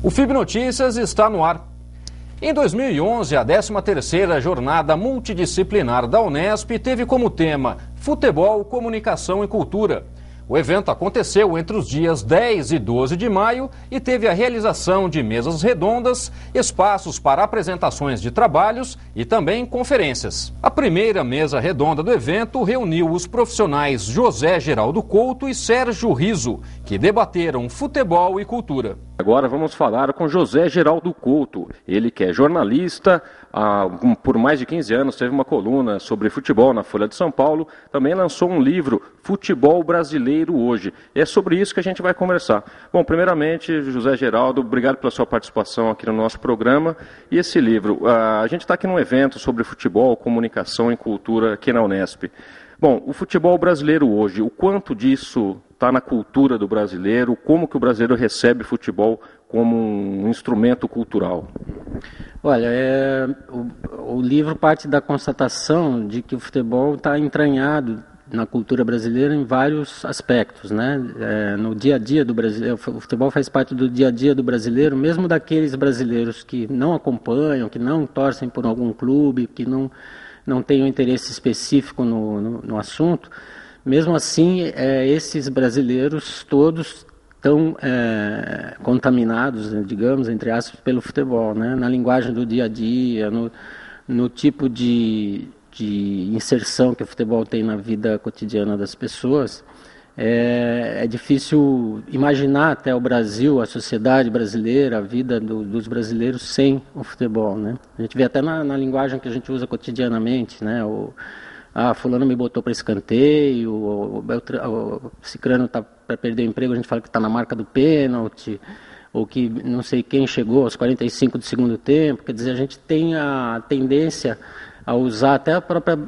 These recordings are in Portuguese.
O FIB Notícias está no ar. Em 2011, a 13ª Jornada Multidisciplinar da Unesp teve como tema Futebol, Comunicação e Cultura. O evento aconteceu entre os dias 10 e 12 de maio e teve a realização de mesas redondas, espaços para apresentações de trabalhos e também conferências. A primeira mesa redonda do evento reuniu os profissionais José Geraldo Couto e Sérgio Riso, que debateram futebol e cultura. Agora vamos falar com José Geraldo Couto, ele que é jornalista, por mais de 15 anos teve uma coluna sobre futebol na Folha de São Paulo, também lançou um livro, Futebol Brasileiro Hoje. É sobre isso que a gente vai conversar. Bom, primeiramente, José Geraldo, obrigado pela sua participação aqui no nosso programa. E esse livro, a gente está aqui num evento sobre futebol, comunicação e cultura aqui na Unesp. Bom, o futebol brasileiro hoje, o quanto disso está na cultura do brasileiro, como que o brasileiro recebe futebol como um instrumento cultural? Olha, o livro parte da constatação de que o futebol está entranhado na cultura brasileira em vários aspectos, né? No dia a dia do brasileiro, o futebol faz parte do dia a dia do brasileiro, mesmo daqueles brasileiros que não acompanham, que não torcem por algum clube, que não têm um interesse específico no assunto. Mesmo assim, esses brasileiros todos estão contaminados, digamos, entre aspas, pelo futebol, né? Na linguagem do dia a dia, no tipo de inserção que o futebol tem na vida cotidiana das pessoas. É difícil imaginar até o Brasil, a sociedade brasileira, a vida dos brasileiros sem o futebol, né? A gente vê até na linguagem que a gente usa cotidianamente, né? Fulano me botou para escanteio, o cicrano está para perder o emprego, a gente fala que está na marca do pênalti, ou que não sei quem chegou aos 45 do segundo tempo. Quer dizer, a gente tem a tendência a usar até a própria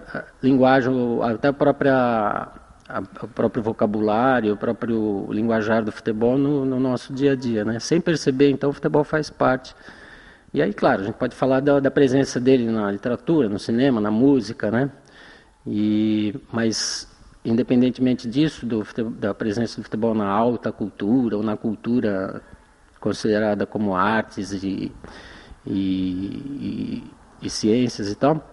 linguagem, até o próprio vocabulário, o próprio linguajar do futebol no nosso dia a dia, né? Sem perceber, então, o futebol faz parte. E aí, claro, a gente pode falar da presença dele na literatura, no cinema, na música, né? Mas, independentemente disso, da presença do futebol na alta cultura ou na cultura considerada como artes e ciências e tal,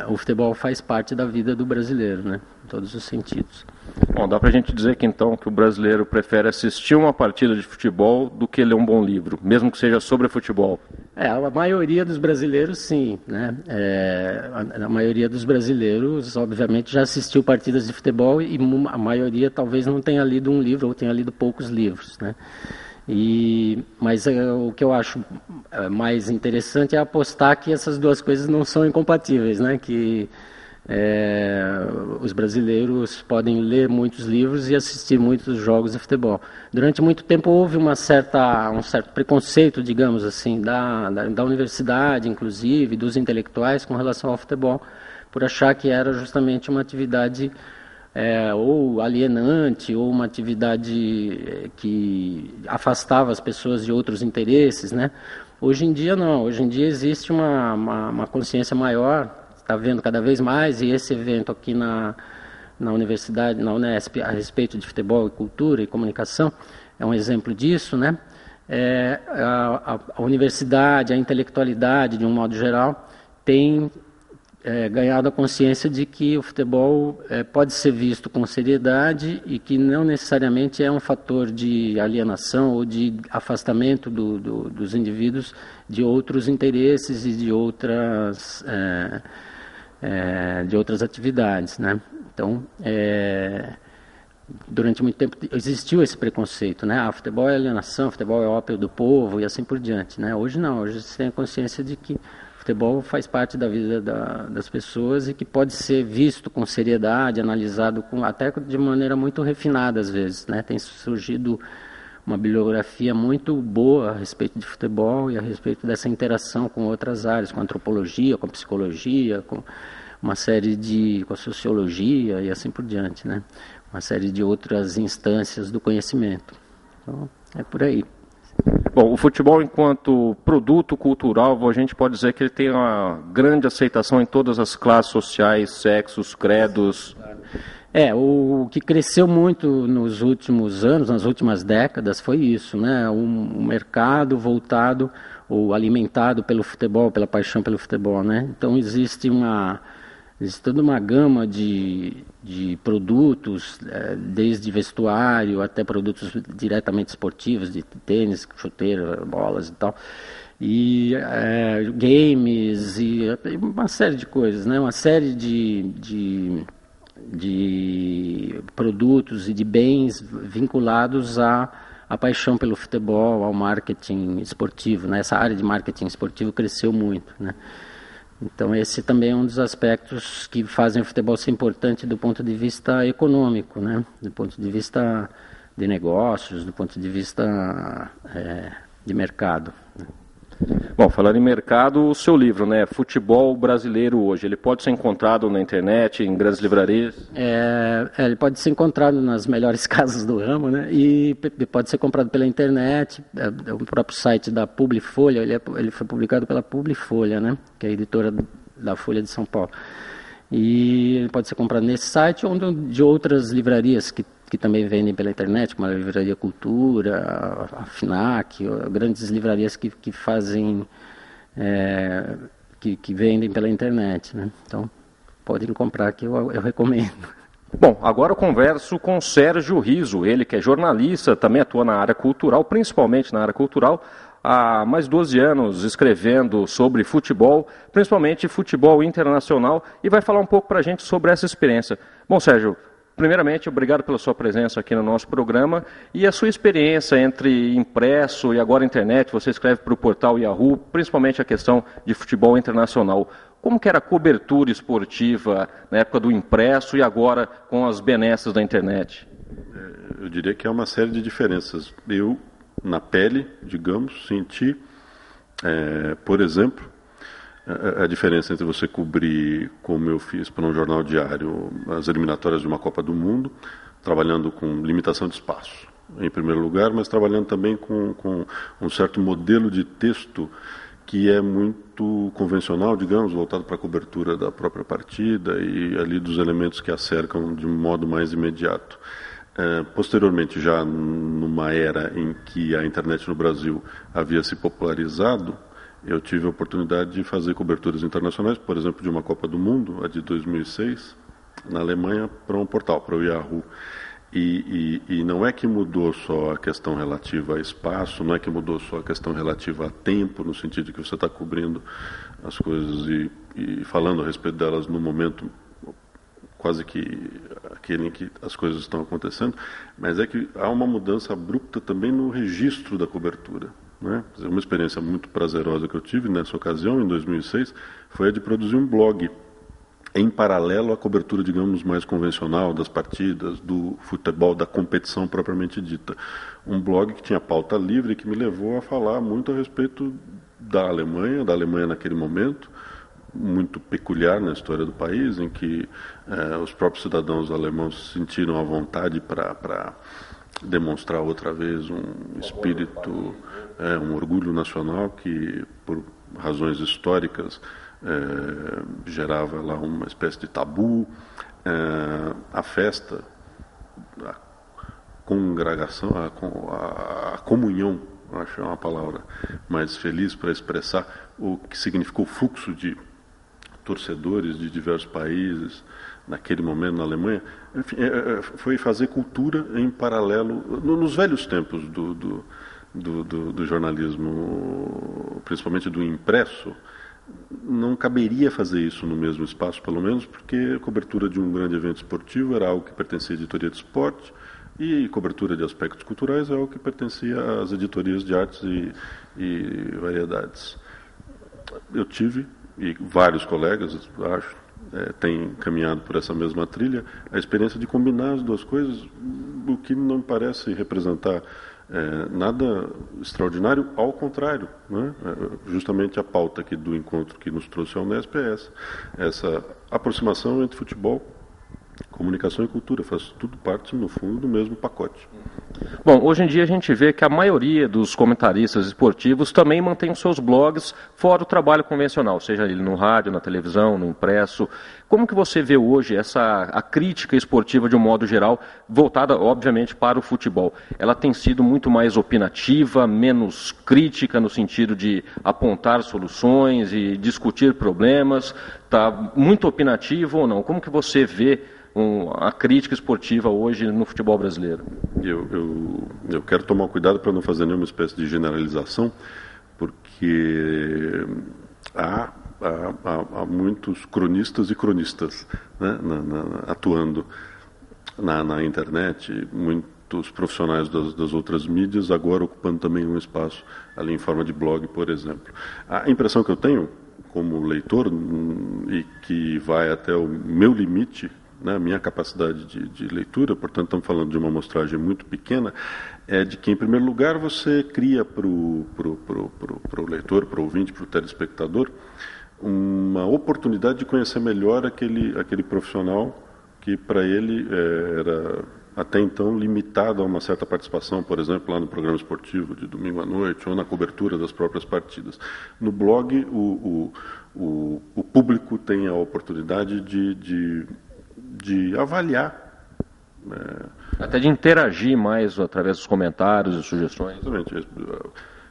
o futebol faz parte da vida do brasileiro, né? Em todos os sentidos. Bom, dá pra gente dizer que então que o brasileiro prefere assistir uma partida de futebol do que ler um bom livro, mesmo que seja sobre futebol. A maioria dos brasileiros, sim, né? A maioria dos brasileiros, obviamente, já assistiu partidas de futebol e a maioria talvez não tenha lido um livro ou tenha lido poucos livros, né? Mas o que eu acho mais interessante é apostar que essas duas coisas não são incompatíveis, né? Que os brasileiros podem ler muitos livros e assistir muitos jogos de futebol. Durante muito tempo houve um certo preconceito, digamos assim, da universidade, inclusive, dos intelectuais com relação ao futebol, por achar que era justamente uma atividade ou alienante, ou uma atividade que afastava as pessoas de outros interesses, né? Hoje em dia não, hoje em dia existe uma consciência maior, está vendo cada vez mais, e esse evento aqui na universidade, na Unesp, a respeito de futebol e cultura e comunicação, é um exemplo disso, né? A universidade, a intelectualidade, de um modo geral, tem ganhado a consciência de que o futebol pode ser visto com seriedade e que não necessariamente é um fator de alienação ou de afastamento dos indivíduos de outros interesses e de outras atividades, né? Então, durante muito tempo existiu esse preconceito, né? Futebol é alienação, futebol é ópio do povo e assim por diante, né? Hoje não, hoje você tem a consciência de que futebol faz parte da vida das pessoas e que pode ser visto com seriedade, analisado até de maneira muito refinada às vezes, né? Tem surgido uma bibliografia muito boa a respeito de futebol e a respeito dessa interação com outras áreas, com a antropologia, com a psicologia, com uma série com a sociologia e assim por diante, né? Uma série de outras instâncias do conhecimento. Então, é por aí. Bom, o futebol enquanto produto cultural, a gente pode dizer que ele tem uma grande aceitação em todas as classes sociais, sexos, credos. O que cresceu muito nos últimos anos, nas últimas décadas, foi isso, né? Um mercado voltado ou alimentado pelo futebol, pela paixão pelo futebol, né? Então existe toda uma gama de produtos, desde vestuário até produtos diretamente esportivos, de tênis, chuteira, bolas e tal, e games e uma série de coisas, né? Uma série de produtos e de bens vinculados à paixão pelo futebol, ao marketing esportivo, né? Essa área de marketing esportivo cresceu muito, né? Então esse também é um dos aspectos que fazem o futebol ser importante do ponto de vista econômico, né? Do ponto de vista de negócios, do ponto de vista de mercado. Bom, falando em mercado, o seu livro, né, Futebol Brasileiro Hoje, ele pode ser encontrado na internet, em grandes livrarias? Ele pode ser encontrado nas melhores casas do ramo, né, e pode ser comprado pela internet, o próprio site da Publifolha, ele foi publicado pela Publifolha, né, que é a editora da Folha de São Paulo. E ele pode ser comprado nesse site ou de outras livrarias que também vendem pela internet, como a Livraria Cultura, a FNAC, grandes livrarias que fazem, que vendem pela internet, né? Então, podem comprar, que eu recomendo. Bom, agora eu converso com Sérgio Riso, ele que é jornalista, também atua na área cultural, principalmente na área cultural, há mais de 12 anos escrevendo sobre futebol, principalmente futebol internacional, e vai falar um pouco para a gente sobre essa experiência. Bom, Sérgio, primeiramente, obrigado pela sua presença aqui no nosso programa e a sua experiência entre impresso e agora internet. Você escreve para o portal Yahoo, principalmente a questão de futebol internacional. Como que era a cobertura esportiva na época do impresso e agora com as benesses da internet? Eu diria que há uma série de diferenças. Eu, na pele, digamos, senti, por exemplo, a diferença entre você cobrir, como eu fiz para um jornal diário, as eliminatórias de uma Copa do Mundo, trabalhando com limitação de espaço, em primeiro lugar, mas trabalhando também com um certo modelo de texto que é muito convencional, digamos, voltado para a cobertura da própria partida e ali dos elementos que a cercam de um modo mais imediato. Posteriormente, já numa era em que a internet no Brasil havia se popularizado, eu tive a oportunidade de fazer coberturas internacionais, por exemplo, de uma Copa do Mundo, a de 2006, na Alemanha, para um portal, para o Yahoo. E não é que mudou só a questão relativa a espaço, não é que mudou só a questão relativa a tempo, no sentido de que você está cobrindo as coisas e falando a respeito delas no momento quase que aquele em que as coisas estão acontecendo, mas é que há uma mudança abrupta também no registro da cobertura. Né? Uma experiência muito prazerosa que eu tive nessa ocasião, em 2006, foi a de produzir um blog em paralelo à cobertura, digamos, mais convencional das partidas, do futebol, da competição propriamente dita. Um blog que tinha pauta livre e que me levou a falar muito a respeito da Alemanha naquele momento, muito peculiar na história do país, em que os próprios cidadãos alemãos sentiram a vontade para demonstrar outra vez um espírito, um orgulho nacional que, por razões históricas, gerava lá uma espécie de tabu. A festa, a congregação, a comunhão, acho que é uma palavra mais feliz para expressar o que significou o fluxo de torcedores de diversos países naquele momento na Alemanha, enfim, foi fazer cultura em paralelo, nos velhos tempos do jornalismo, principalmente do impresso. Não caberia fazer isso no mesmo espaço, pelo menos, porque a cobertura de um grande evento esportivo era algo que pertencia à editoria de esporte e cobertura de aspectos culturais é algo que pertencia às editorias de artes e variedades. Eu tive, e vários colegas, acho, têm caminhado por essa mesma trilha, a experiência de combinar as duas coisas, o que não parece representar nada extraordinário, ao contrário, né? Justamente a pauta aqui do encontro que nos trouxe ao Unesp é essa aproximação entre futebol, Comunicação e cultura, faz tudo parte, no fundo, do mesmo pacote. Bom, hoje em dia a gente vê que a maioria dos comentaristas esportivos também mantém os seus blogs fora do trabalho convencional, seja ele no rádio, na televisão, no impresso. Como que você vê hoje a crítica esportiva de um modo geral, voltada, obviamente, para o futebol? Ela tem sido muito mais opinativa, menos crítica no sentido de apontar soluções e discutir problemas? Está muito opinativa ou não? Como que você vê a crítica esportiva hoje no futebol brasileiro? Eu quero tomar cuidado para não fazer nenhuma espécie de generalização, porque há muitos cronistas e cronistas, né, atuando na internet, muitos profissionais das outras mídias agora ocupando também um espaço ali em forma de blog, por exemplo. A impressão que eu tenho como leitor, e que vai até o meu limite, né, minha capacidade de leitura, portanto estamos falando de uma amostragem muito pequena, é de que, em primeiro lugar, você cria para o leitor, para o ouvinte, para o telespectador, uma oportunidade de conhecer melhor aquele profissional que, para ele, era até então limitado a uma certa participação, por exemplo, lá no programa esportivo de domingo à noite ou na cobertura das próprias partidas. No blog, o público tem a oportunidade de avaliar. Até de interagir mais através dos comentários e sugestões. Exatamente.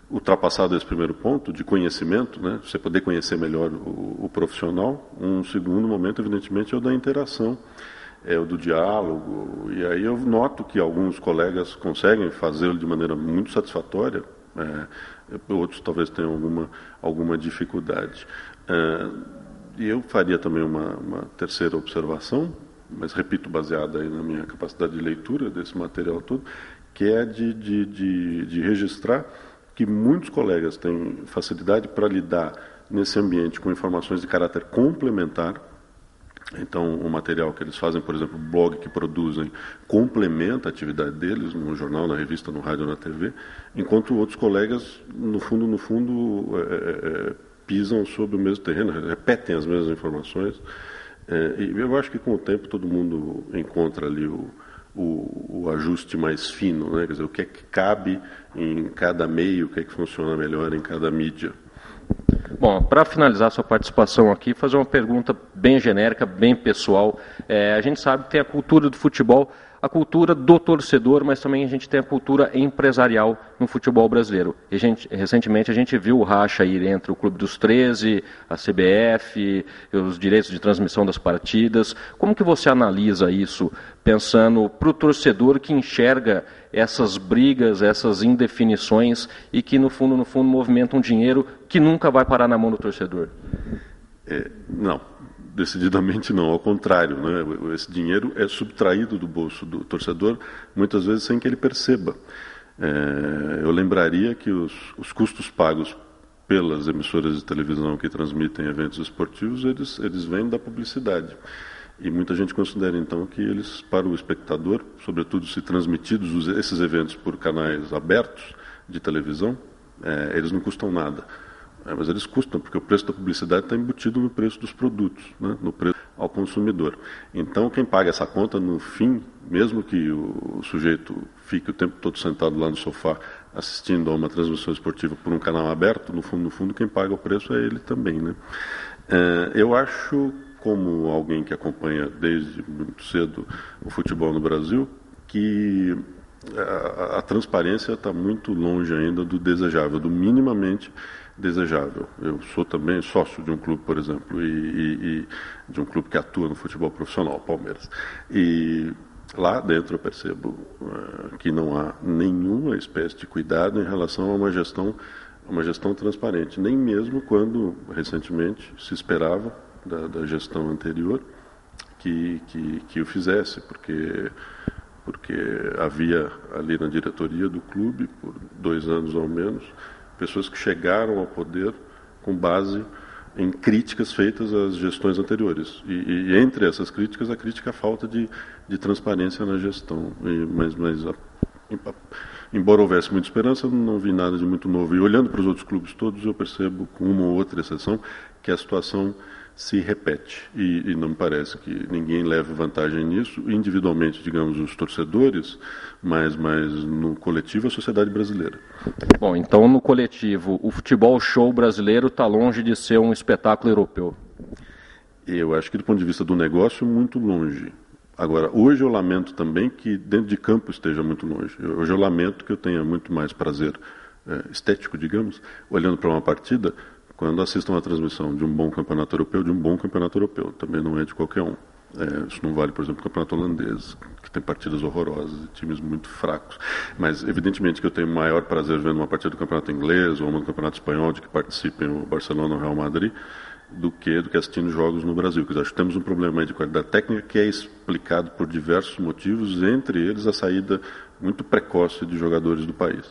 Ultrapassado esse primeiro ponto de conhecimento, né, você poder conhecer melhor o profissional, um segundo momento, evidentemente, é o da interação, é o do diálogo, e aí eu noto que alguns colegas conseguem fazê-lo de maneira muito satisfatória, outros talvez tenham alguma dificuldade. E eu faria também uma terceira observação, mas repito, baseada aí na minha capacidade de leitura desse material todo, que é de registrar que muitos colegas têm facilidade para lidar nesse ambiente com informações de caráter complementar. Então, o material que eles fazem, por exemplo, o blog que produzem, complementa a atividade deles no jornal, na revista, no rádio, na TV, enquanto outros colegas, no fundo, pisam sobre o mesmo terreno, repetem as mesmas informações. E eu acho que, com o tempo, todo mundo encontra ali o ajuste mais fino, né? Quer dizer, o que é que cabe em cada meio, o que é que funciona melhor em cada mídia. Bom, para finalizar sua participação aqui, fazer uma pergunta bem genérica, bem pessoal. A gente sabe que tem a cultura do futebol, a cultura do torcedor, mas também a gente tem a cultura empresarial no futebol brasileiro. E recentemente a gente viu o racha aí entre o Clube dos 13, a CBF, os direitos de transmissão das partidas. Como que você analisa isso, pensando para o torcedor que enxerga essas brigas, essas indefinições e que no fundo movimentam um dinheiro que nunca vai parar na mão do torcedor? Não. Decididamente não, ao contrário, né? Esse dinheiro é subtraído do bolso do torcedor, muitas vezes sem que ele perceba. Eu lembraria que os custos pagos pelas emissoras de televisão que transmitem eventos esportivos, eles vêm da publicidade. E muita gente considera, então, que eles, para o espectador, sobretudo se transmitidos esses eventos por canais abertos de televisão, eles não custam nada. Mas eles custam, porque o preço da publicidade está embutido no preço dos produtos, né? No preço ao consumidor. Então, quem paga essa conta, no fim, mesmo que o sujeito fique o tempo todo sentado lá no sofá assistindo a uma transmissão esportiva por um canal aberto, no fundo, quem paga o preço é ele também, né? Eu acho, como alguém que acompanha desde muito cedo o futebol no Brasil, que a transparência está muito longe ainda do desejável, do minimamente desejável. Eu sou também sócio de um clube, por exemplo, e de um clube que atua no futebol profissional, Palmeiras. E lá dentro eu percebo que não há nenhuma espécie de cuidado em relação a uma gestão transparente, nem mesmo quando recentemente se esperava da gestão anterior que o fizesse, porque havia ali na diretoria do clube, por 2 anos ao menos, pessoas que chegaram ao poder com base em críticas feitas às gestões anteriores. E entre essas críticas, a crítica à falta de transparência na gestão. Mas embora houvesse muita esperança, não vi nada de muito novo. E olhando para os outros clubes todos, eu percebo, com uma ou outra exceção, que a situação se repete. E não me parece que ninguém leve vantagem nisso, individualmente, digamos, os torcedores, mas no coletivo a sociedade brasileira. Bom, então no coletivo, o futebol show brasileiro está longe de ser um espetáculo europeu. Eu acho que do ponto de vista do negócio, muito longe. Agora, hoje eu lamento também que dentro de campo esteja muito longe. Hoje eu lamento que eu tenha muito mais prazer estético, digamos, olhando para uma partida, quando assisto uma transmissão de um bom campeonato europeu, também não é de qualquer um. Isso não vale, por exemplo, o campeonato holandês, que tem partidas horrorosas e times muito fracos. Mas, evidentemente, que eu tenho maior prazer vendo uma partida do campeonato inglês ou uma do campeonato espanhol, de que participem o Barcelona ou o Real Madrid, do que assistindo jogos no Brasil. Porque acho que temos um problema aí de qualidade técnica que é explicado por diversos motivos, entre eles a saída muito precoce de jogadores do país.